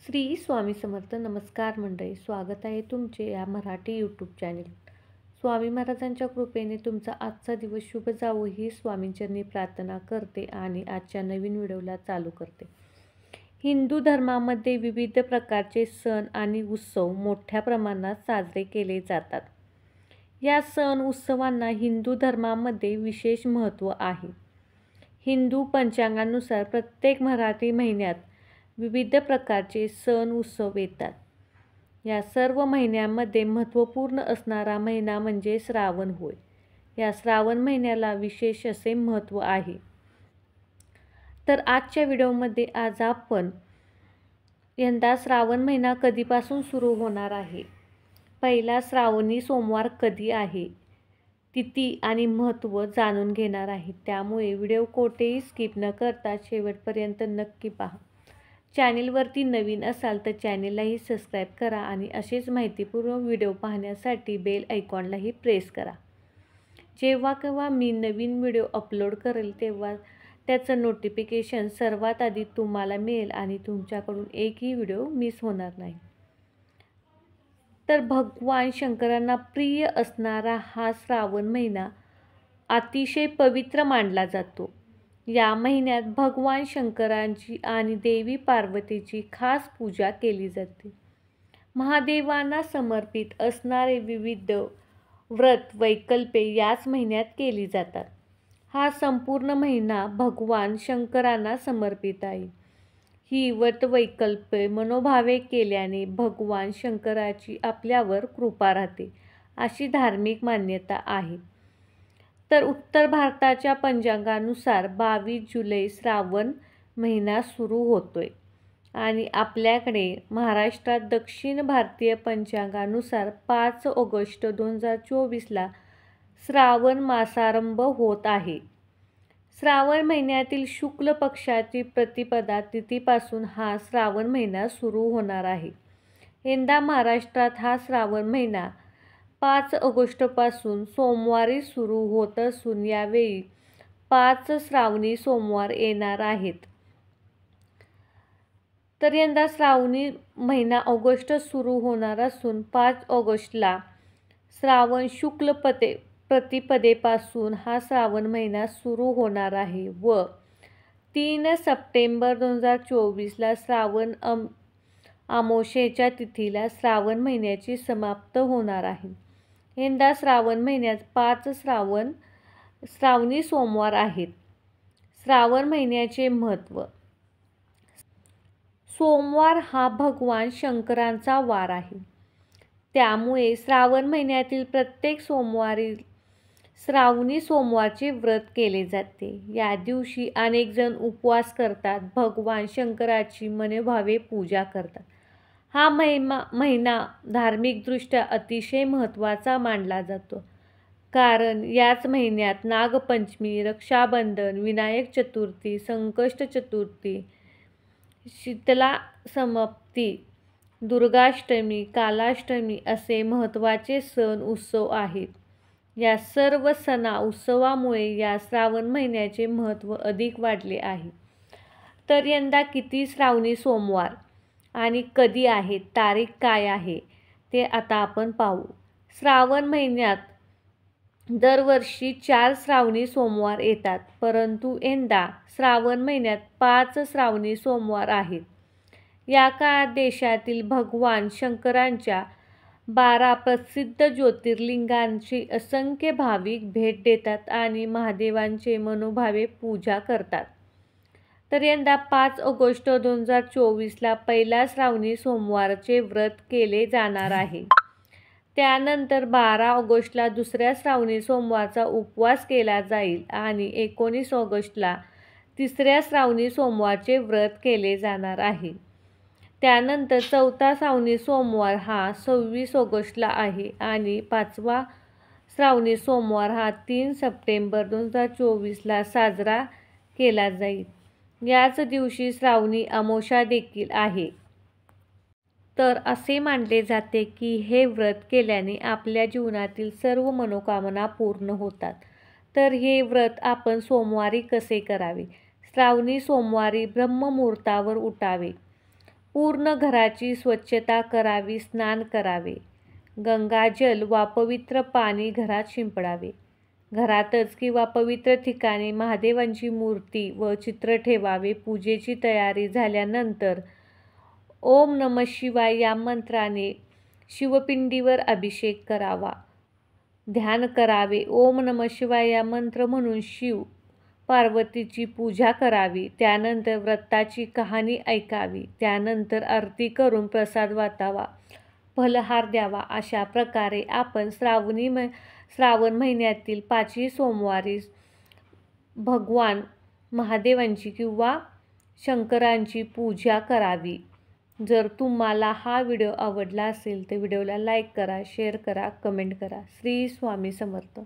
श्री स्वामी समर्थ. नमस्कार मंडळी, स्वागत आहे तुमचे या मराठी यूट्यूब चॅनेल. स्वामी महाराजांच्या कृपेने तुमचा आजचा दिवस शुभ जावो ही स्वामींचरणी प्रार्थना करते आणि आजच्या नवीन व्हिडिओला चालू करते. हिंदू धर्मामध्ये विविध प्रकारचे सण आणि उत्सव मोठ्या प्रमाणात साजरे केले जातात. या सण उत्सवांना हिंदू धर्मामध्ये विशेष महत्त्व आहे. हिंदू पंचांगानुसार प्रत्येक मराठी महिन्यात विविध प्रकारचे सण उत्सव येतात. या सर्व महिन्यांमध्ये महत्त्वपूर्ण असणारा महिना म्हणजे श्रावण होय. या श्रावण महिन्याला विशेष असे महत्त्व आहे. तर आजच्या व्हिडिओमध्ये आज आपण यंदा श्रावण महिना कधीपासून सुरू होणार आहे, पहिला श्रावणी सोमवार कधी आहे, तिथी आणि महत्त्व जाणून घेणार आहे. त्यामुळे व्हिडिओ कोठेही स्किप न करता शेवटपर्यंत नक्की पहा. चॅनेलवरती नवीन असाल तर चॅनेललाही सबस्क्राईब करा आणि असेच माहितीपूर्ण व्हिडिओ पाहण्यासाठी बेल आयकॉनलाही प्रेस करा. जेव्हा केव्हा मी नवीन व्हिडिओ अपलोड करेल तेव्हा त्याचं नोटिफिकेशन सर्वात आधी तुम्हाला मिळेल आणि तुमच्याकडून एकही व्हिडिओ मिस होणार नाही. तर भगवान शंकरांना प्रिय असणारा हा श्रावण महिना अतिशय पवित्र मानला जातो. या महिन्यात भगवान शंकरांची आणि देवी पार्वतीची खास पूजा केली जाते. महादेवांना समर्पित असणारे विविध व्रत वैकल्पे याच महिन्यात केली जातात. हा संपूर्ण महिना भगवान शंकरांना समर्पित आहे. ही व्रतवैकल्पे मनोभावे केल्याने भगवान शंकराची आपल्यावर कृपा राहते अशी धार्मिक मान्यता आहे. तर उत्तर भारताच्या पंचांगानुसार 22 जुलै श्रावण महिना सुरू होतोय आणि आपल्याकडे महाराष्ट्रात दक्षिण भारतीय पंचांगानुसार 5 ऑगस्ट 2024ला श्रावण मासारंभ होत आहे. श्रावण महिन्यातील शुक्ल पक्षाची प्रतिपदा तिथीपासून हा श्रावण महिना सुरू होणार आहे. यंदा महाराष्ट्रात हा श्रावण महिना 5 ऑगस्टपासून सोमवारी सुरू होत असून यावेळी 5 श्रावणी सोमवार येणार आहेत. तर यंदा श्रावणी महिना ऑगस्ट सुरू होणार असून 5 ऑगस्टला श्रावण शुक्ल प्रतिपदेपासून हा श्रावण महिना सुरू होणार आहे व 3 सप्टेंबर 2024ला श्रावण अमावस्येच्या तिथीला श्रावण महिन्याची समाप्ती होणार आहे. यंदा श्रावण महिन्यात 5 श्रावणी सोमवार आहेत. श्रावण महिन्याचे महत्त्व. सोमवार हा भगवान शंकरांचा वार आहे. त्यामुळे श्रावण महिन्यातील प्रत्येक सोमवारी श्रावणी सोमवारचे व्रत केले जाते. या दिवशी अनेक जण उपवास करतात, भगवान शंकराची मनोभावे पूजा करतात. हा महिना धार्मिकदृष्ट्या अतिशय महत्त्वाचा मानला जातो, कारण याच महिन्यात नागपंचमी, रक्षाबंधन, विनायक चतुर्थी, संकष्ट चतुर्थी, शीतला समाप्ती, दुर्गाष्टमी, कालाष्टमी असे महत्त्वाचे सण उत्सव आहेत. या सर्व उत्सवामुळे या श्रावण महिन्याचे महत्त्व अधिक वाढले आहे. तर यंदा किती श्रावणी सोमवार आणि कधी आहेत, तारीख काय आहे ते आता आपण पाहू. श्रावण महिन्यात दरवर्षी 4 श्रावणी सोमवार येतात, परंतु यंदा श्रावण महिन्यात 5 श्रावणी सोमवार आहेत. या काळात देशातील भगवान शंकरांच्या 12 प्रसिद्ध ज्योतिर्लिंगांची असंख्य भाविक भेट देतात आणि महादेवांचे मनोभावे पूजा करतात. तर यंदा 5 ऑगस्ट 2024ला पहिला श्रावणी सोमवारचे व्रत केले जाणार आहे. त्यानंतर 12 ऑगस्टला दुसऱ्या श्रावणी सोमवारचा उपवास केला जाईल आणि 19 ऑगस्टला तिसऱ्या श्रावणी सोमवारचे व्रत केले जाणार आहे. त्यानंतर चौथा श्रावणी सोमवार हा 26 ऑगस्टला आहे आणि 5वा श्रावणी सोमवार हा 3 सप्टेंबर 2024ला साजरा केला जाईल. याच दिवशी श्रावणी अमावस्या देखील आहे. तर असे मानले जाते की हे व्रत केल्याने आपल्या जीवनातील सर्व मनोकामना पूर्ण होतात. तर हे व्रत आपण सोमवारी कसे करावे? श्रावणी सोमवारी ब्रह्ममुहूर्तावर उठावे पूर्ण घराची स्वच्छता करावी, स्नान करावे, गंगाजल वा पवित्र पाणी घरात शिंपडावे. घरातच किंवा पवित्र ठिकाणी महादेवांची मूर्ती व चित्र ठेवावे. पूजेची तयारी झाल्यानंतर ओम नमः शिवाय या मंत्राने शिवपिंडीवर अभिषेक करावा. ध्यान करावे. ओम नमः शिवाय या मंत्र म्हणून शिव पार्वतीची पूजा करावी. त्यानंतर व्रताची कहाणी ऐकावी. त्यानंतर आरती करून प्रसाद वाटावा, फलहार द्यावा. अशा प्रकारे आपण श्रावण महिन्यातील 5ही सोमवारी भगवान महादेवांची किंवा शंकरांची पूजा करावी. जर तुम्हाला हा व्हिडिओ आवडला असेल तर व्हिडिओला लाईक करा, शेअर करा, कमेंट करा. श्री स्वामी समर्थ.